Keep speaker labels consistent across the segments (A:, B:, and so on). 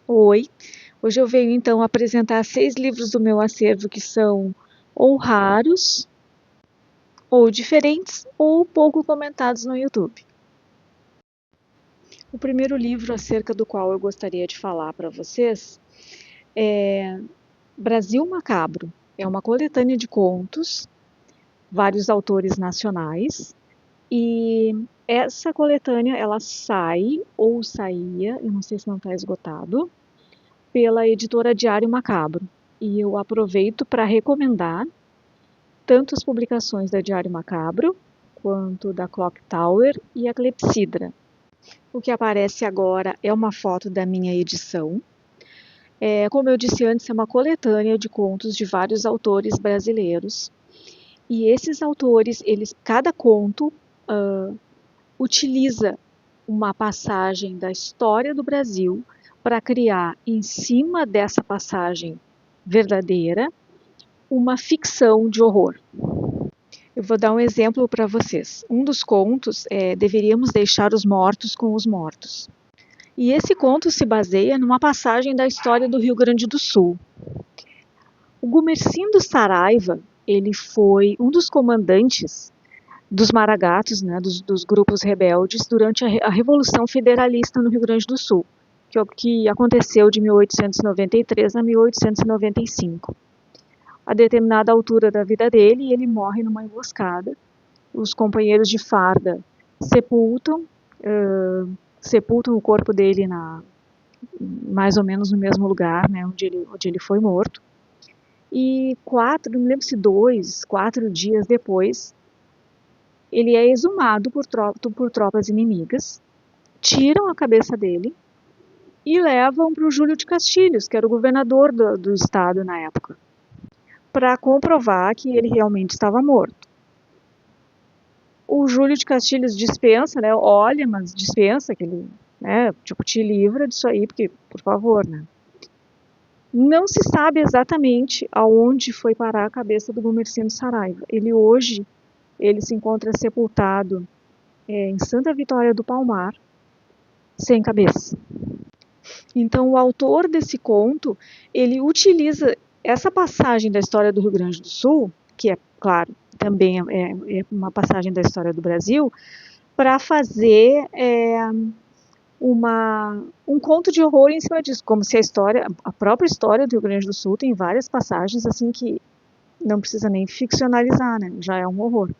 A: Oi, hoje eu venho então apresentar 6 livros do meu acervo que são ou raros, ou diferentes, ou pouco comentados no YouTube. O primeiro livro acerca do qual eu gostaria de falar para vocês é Brasil Macabro. É uma coletânea de contos, vários autores nacionais, e essa coletânea ela sai ou saía, eu não sei se não está esgotado, pela editora Diário Macabro. E eu aproveito para recomendar tanto as publicações da Diário Macabro, quanto da Clock Tower e a Clepsidra. O que aparece agora é uma foto da minha edição. Como eu disse antes, é uma coletânea de contos de vários autores brasileiros. E esses autores, cada conto utiliza uma passagem da história do Brasil para criar, em cima dessa passagem verdadeira, uma ficção de horror. Eu vou dar um exemplo para vocês. Um dos contos é Deveríamos Deixar os Mortos com os Mortos. E esse conto se baseia numa passagem da história do Rio Grande do Sul. O Gumercindo Saraiva, ele foi um dos comandantes dos Maragatos, né, dos grupos rebeldes, durante a Revolução Federalista no Rio Grande do Sul, que aconteceu de 1893 a 1895. A determinada altura da vida dele, ele morre numa emboscada. Os companheiros de farda sepultam, sepultam o corpo dele mais ou menos no mesmo lugar, né, onde ele foi morto. E não me lembro se 4 dias depois, ele é exumado por tropas inimigas, tiram a cabeça dele e levam para o Júlio de Castilhos, que era o governador do estado na época, para comprovar que ele realmente estava morto. O Júlio de Castilhos dispensa, né? Olha, mas dispensa que ele, né? Tipo, te livra disso aí, porque, por favor, né? Não se sabe exatamente aonde foi parar a cabeça do Gumercindo Saraiva. Ele se encontra sepultado em Santa Vitória do Palmar, sem cabeça. Então, o autor desse conto, ele utiliza essa passagem da história do Rio Grande do Sul, que é, claro, também é uma passagem da história do Brasil, para fazer um conto de horror em cima disso, como se a própria história do Rio Grande do Sul tem várias passagens assim que não precisa nem ficcionalizar, né? Já é um horror.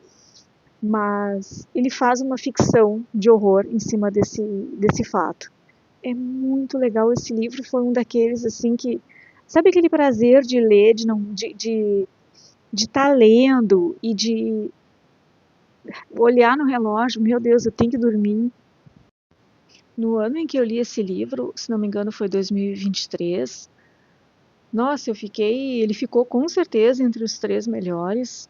A: Mas ele faz uma ficção de horror em cima desse fato. É muito legal esse livro, foi um daqueles assim que, sabe aquele prazer de ler, de estar lendo e de olhar no relógio, meu Deus, eu tenho que dormir. No ano em que eu li esse livro, se não me engano foi 2023, nossa, ele ficou com certeza entre os 3 melhores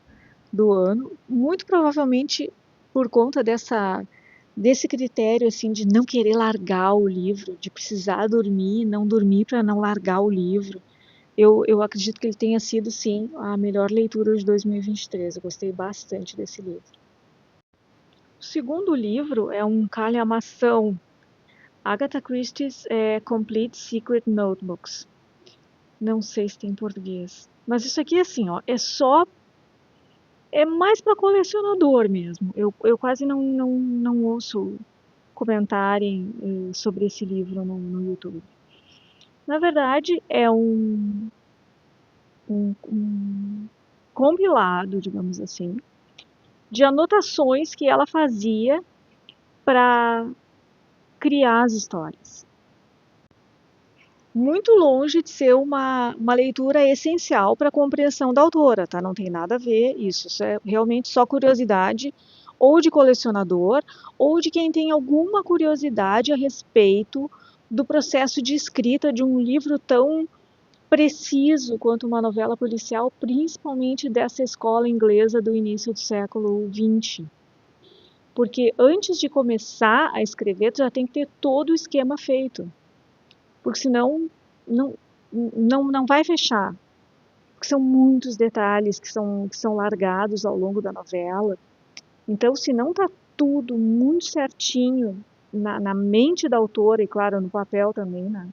A: do ano, muito provavelmente por conta desse critério assim de não querer largar o livro, de precisar dormir, não dormir para não largar o livro. Eu acredito que ele tenha sido, sim, a melhor leitura de 2023. Eu gostei bastante desse livro. O segundo livro é um calhamação, Agatha Christie's Complete Secret Notebooks. Não sei se tem em português. Mas isso aqui, assim, ó, é mais para colecionador mesmo. Eu quase não ouço comentarem sobre esse livro no YouTube. Na verdade, é um compilado, digamos assim, de anotações que ela fazia para criar as histórias. Muito longe de ser uma leitura essencial para a compreensão da autora, tá? Não tem nada a ver isso é realmente só curiosidade ou de colecionador ou de quem tem alguma curiosidade a respeito do processo de escrita de um livro tão preciso quanto uma novela policial, principalmente dessa escola inglesa do início do século XX. Porque antes de começar a escrever, tu já tem que ter todo o esquema feito. Porque senão não, não vai fechar. Porque são muitos detalhes que são largados ao longo da novela. Então, se não está tudo muito certinho na mente da autora, e claro, no papel também, né?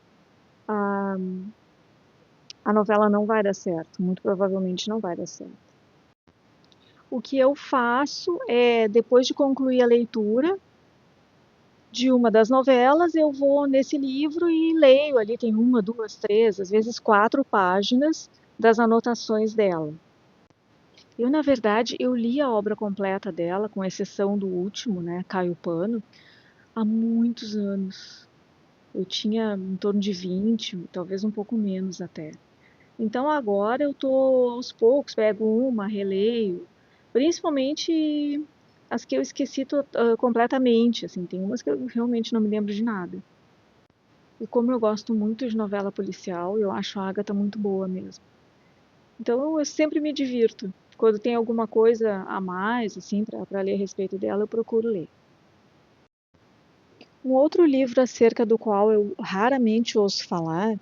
A: a novela não vai dar certo, muito provavelmente não vai dar certo. O que eu faço é, depois de concluir a leitura de uma das novelas, eu vou nesse livro e leio ali, tem uma, duas, três, às vezes 4 páginas das anotações dela. Eu, na verdade, eu li a obra completa dela, com exceção do último, né, Caio Pano, há muitos anos. Eu tinha em torno de 20, talvez um pouco menos até. Então agora eu tô aos poucos, pego uma, releio, principalmente as que eu esqueci completamente, assim, tem umas que eu realmente não me lembro de nada. E como eu gosto muito de novela policial, eu acho a Agatha muito boa mesmo. Então eu sempre me divirto. Quando tem alguma coisa a mais, assim, para ler a respeito dela, eu procuro ler. Um outro livro acerca do qual eu raramente ouço falar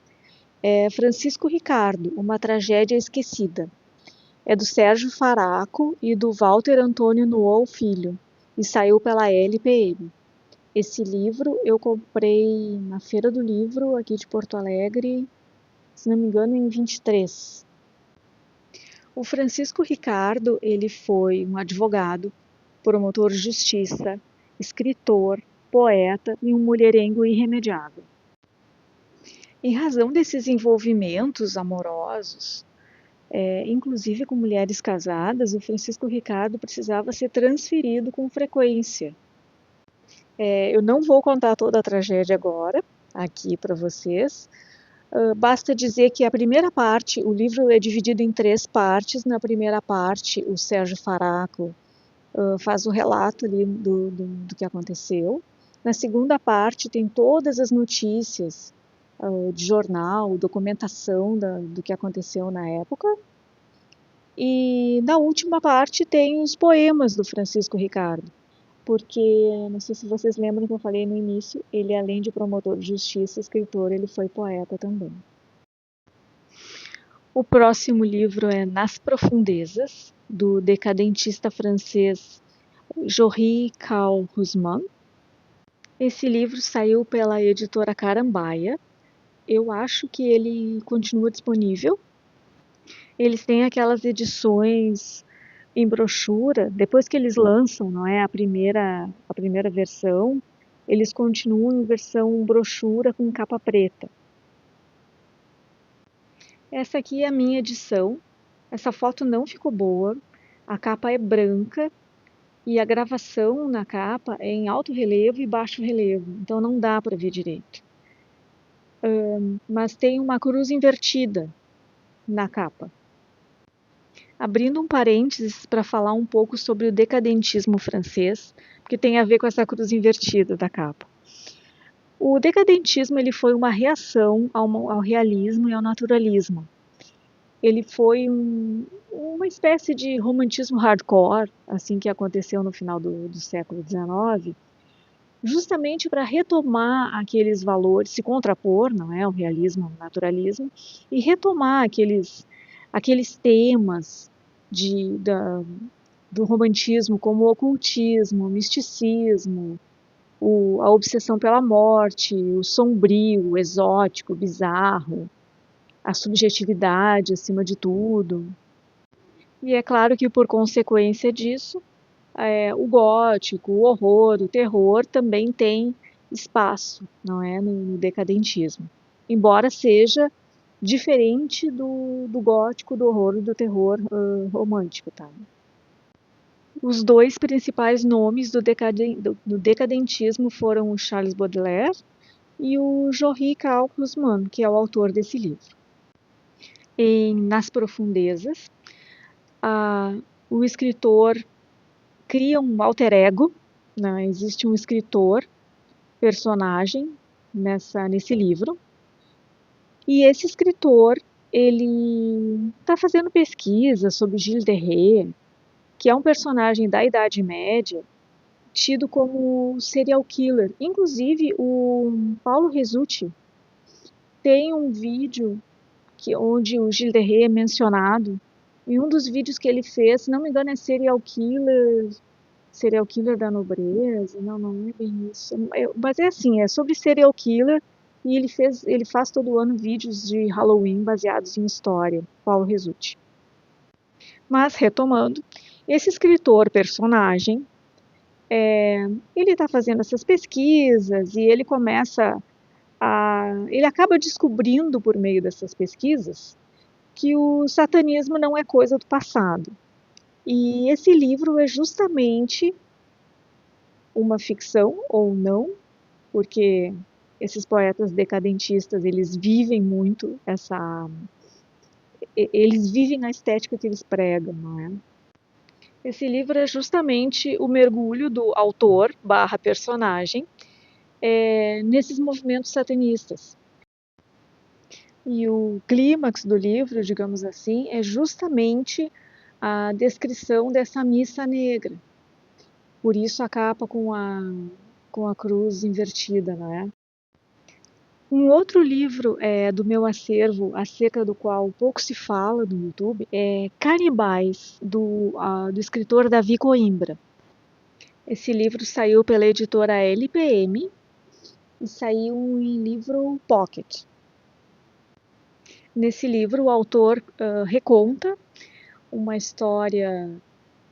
A: é Francisco Ricardo, Uma Tragédia Esquecida. É do Sérgio Faraco e do Walter Antônio Nuol Filho, e saiu pela LPM. Esse livro eu comprei na Feira do Livro, aqui de Porto Alegre, se não me engano, em 23. O Francisco Ricardo, ele foi um advogado, promotor de justiça, escritor, poeta e um mulherengo irremediável. Em razão desses envolvimentos amorosos, inclusive com mulheres casadas, o Francisco Ricardo precisava ser transferido com frequência. Eu não vou contar toda a tragédia agora, aqui para vocês. Basta dizer que a primeira parte, o livro é dividido em 3 partes. Na primeira parte, o Sérgio Faraco faz o relato ali do que aconteceu. Na segunda parte, tem todas as notícias de jornal, documentação do que aconteceu na época. E na última parte tem os poemas do Francisco Ricardo, porque, não sei se vocês lembram que eu falei no início, ele além de promotor de justiça, escritor, ele foi poeta também. O próximo livro é Nas Profundezas, do decadentista francês Jory Kaufmann. Esse livro saiu pela editora Carambaia. Eu acho que ele continua disponível. Eles têm aquelas edições em brochura, depois que eles lançam, não é, a primeira versão, eles continuam em versão brochura com capa preta. Essa aqui é a minha edição. Essa foto não ficou boa. A capa é branca e a gravação na capa é em alto relevo e baixo relevo, então não dá para ver direito. Mas tem uma cruz invertida na capa. Abrindo um parênteses para falar um pouco sobre o decadentismo francês, que tem a ver com essa cruz invertida da capa. O decadentismo ele foi uma reação ao realismo e ao naturalismo. Ele foi uma espécie de romantismo hardcore, assim que aconteceu no final do século XIX, justamente para retomar aqueles valores, se contrapor, não é, ao realismo, ao naturalismo, e retomar aqueles temas do romantismo, como o ocultismo, o misticismo, a obsessão pela morte, o sombrio, o exótico, o bizarro, a subjetividade acima de tudo. E é claro que por consequência disso, o gótico, o horror, o terror também tem espaço, não é, no decadentismo. Embora seja diferente do gótico, do horror e do terror romântico, tá? Os dois principais nomes do decadentismo foram o Charles Baudelaire e o Jory Kaufmann, que é o autor desse livro. Nas Profundezas, o escritor cria um alter ego, né? Existe um escritor, personagem, nesse livro, e esse escritor, ele está fazendo pesquisa sobre Gilles de Rais, que é um personagem da Idade Média, tido como serial killer. Inclusive, o Paulo Resutti tem um vídeo onde o Gilles de Rais é mencionado. Em um dos vídeos que ele fez, se não me engano, é serial killer da nobreza. Não, não é bem isso. Mas é assim, é sobre serial killer e ele faz todo ano vídeos de Halloween baseados em história, Paulo Resutti. Mas, retomando, esse escritor personagem, ele está fazendo essas pesquisas e ele ele acaba descobrindo por meio dessas pesquisas que o satanismo não é coisa do passado. E esse livro é justamente uma ficção ou não, porque esses poetas decadentistas, eles vivem muito eles vivem a estética que eles pregam, não é? Esse livro é justamente o mergulho do autor barra personagem nesses movimentos satanistas. E o clímax do livro, digamos assim, é justamente a descrição dessa missa negra. Por isso a capa com a cruz invertida, não é? Um outro livro do meu acervo, acerca do qual pouco se fala no YouTube, é Canibais, do escritor Davi Coimbra. Esse livro saiu pela editora LPM e saiu em livro pocket. Nesse livro, o autor reconta uma história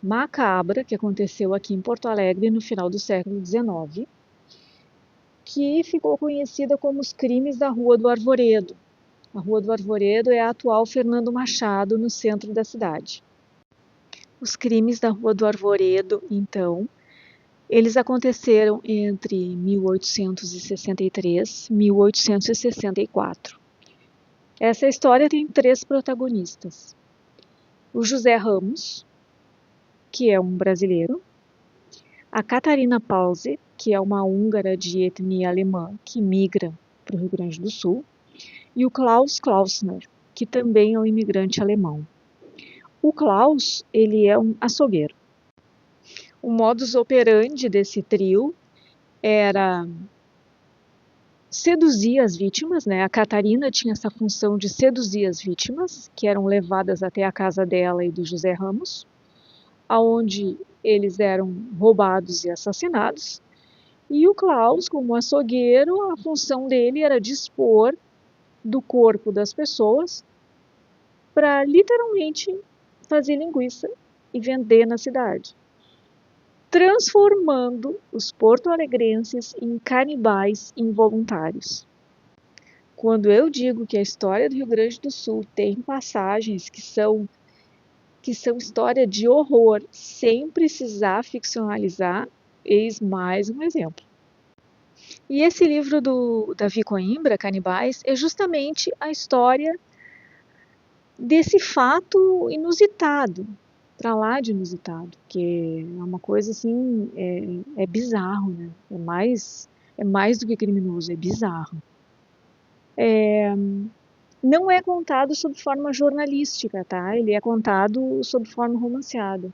A: macabra que aconteceu aqui em Porto Alegre no final do século XIX, que ficou conhecida como os crimes da Rua do Arvoredo. A Rua do Arvoredo é a atual Fernando Machado, no centro da cidade. Os crimes da Rua do Arvoredo, então, eles aconteceram entre 1863 e 1864. Essa história tem 3 protagonistas. O José Ramos, que é um brasileiro, a Catarina Pause, que é uma húngara de etnia alemã que migra para o Rio Grande do Sul, e o Klaus Klausner, que também é um imigrante alemão. O Klaus, ele é um açougueiro. O modus operandi desse trio era seduzir as vítimas, né? A Catarina tinha essa função de seduzir as vítimas, que eram levadas até a casa dela e do José Ramos, aonde eles eram roubados e assassinados. E o Klaus, como açougueiro, a função dele era dispor do corpo das pessoas para literalmente fazer linguiça e vender na cidade, transformando os porto-alegrenses em canibais involuntários. Quando eu digo que a história do Rio Grande do Sul tem passagens que são história de horror, sem precisar ficcionalizar, eis mais um exemplo. E esse livro do Davi Coimbra, Canibais, é justamente a história desse fato inusitado, para lá de inusitado, que é uma coisa assim, é bizarro, né? É mais do que criminoso, é bizarro. Não é contado sob forma jornalística, tá? Ele é contado sob forma romanceada.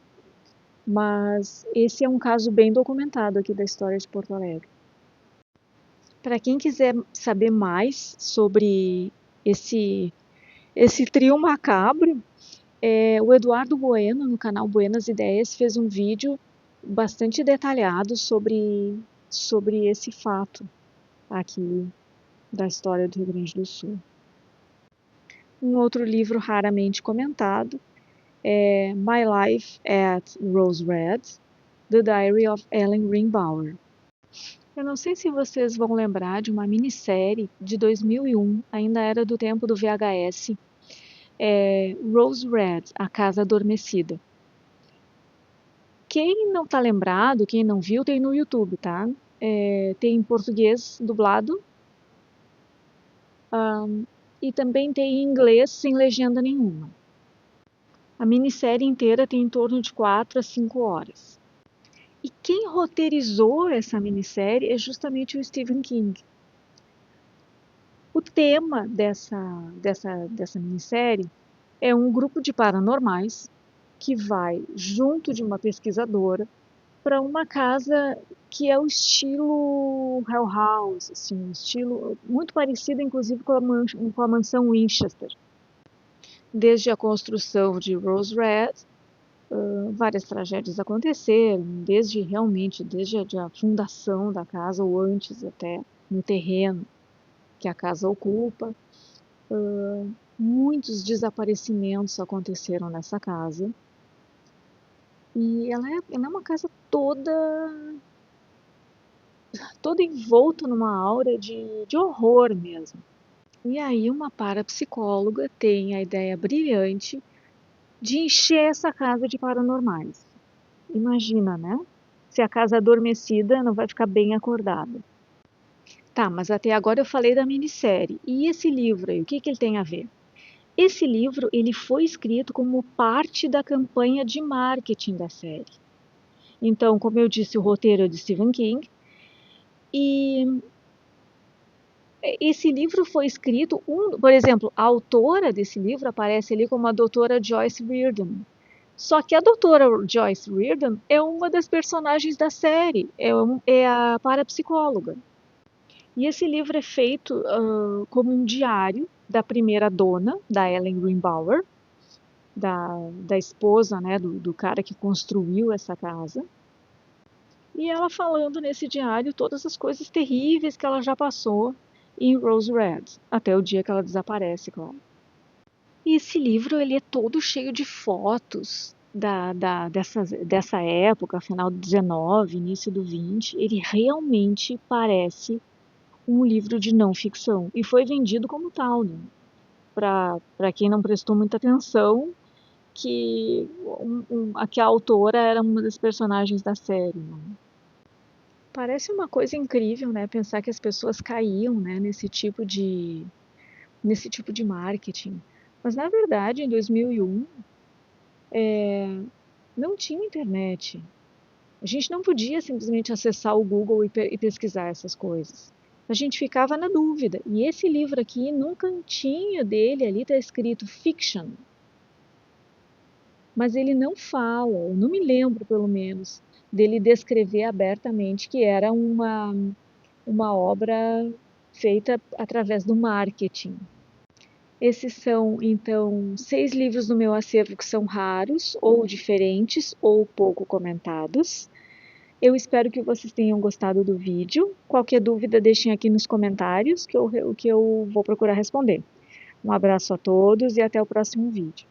A: Mas esse é um caso bem documentado aqui da história de Porto Alegre. Para quem quiser saber mais sobre esse trio macabro, o Eduardo Bueno, no canal Buenas Ideias, fez um vídeo bastante detalhado sobre esse fato aqui da história do Rio Grande do Sul. Um outro livro raramente comentado é My Life at Rose Red, The Diary of Ellen Greenbauer. Eu não sei se vocês vão lembrar de uma minissérie de 2001, ainda era do tempo do VHS, Rose Red, A Casa Adormecida. Quem não tá lembrado, quem não viu, tem no YouTube, tá? Tem em português dublado e também tem em inglês sem legenda nenhuma. A minissérie inteira tem em torno de 4 a 5 horas. E quem roteirizou essa minissérie é justamente o Stephen King. O tema dessa minissérie é um grupo de paranormais que vai junto de uma pesquisadora para uma casa que é o estilo Hell House, assim, um estilo muito parecido, inclusive, com a mansão Winchester. Desde a construção de Rose Red, várias tragédias aconteceram, desde a fundação da casa ou antes até no terreno. que a casa ocupa. Muitos desaparecimentos aconteceram nessa casa. E ela é uma casa toda envolta numa aura de horror mesmo. E aí uma parapsicóloga tem a ideia brilhante de encher essa casa de paranormais. Imagina, né? Se a casa é adormecida, não vai ficar bem acordada. Tá, mas até agora eu falei da minissérie. E esse livro aí, o que ele tem a ver? Esse livro ele foi escrito como parte da campanha de marketing da série. Então, como eu disse, o roteiro é de Stephen King. E esse livro foi escrito, por exemplo, a autora desse livro aparece ali como a doutora Joyce Reardon. Só que a doutora Joyce Reardon é uma das personagens da série, é a parapsicóloga. E esse livro é feito como um diário da primeira dona, da Ellen Greenbauer, da esposa, né, do cara que construiu essa casa. E ela falando nesse diário todas as coisas terríveis que ela já passou em Rose Red, até o dia que ela desaparece, claro. E esse livro ele é todo cheio de fotos dessa época, final do 19, início do 20. Ele realmente parece um livro de não ficção e foi vendido como tal, né? Para quem não prestou muita atenção, que a autora era uma das personagens da série, né? Parece uma coisa incrível, né? Pensar que as pessoas caíam, né, nesse tipo de marketing. Mas na verdade, em 2001, não tinha internet. A gente não podia simplesmente acessar o Google e pesquisar essas coisas. A gente ficava na dúvida. E esse livro aqui, num cantinho dele ali está escrito fiction. Mas ele não fala, eu não me lembro pelo menos, dele descrever abertamente que era uma obra feita através do marketing. Esses são, então, 6 livros do meu acervo que são raros, ou diferentes, ou pouco comentados. Eu espero que vocês tenham gostado do vídeo. Qualquer dúvida, deixem aqui nos comentários que eu vou procurar responder. Um abraço a todos e até o próximo vídeo.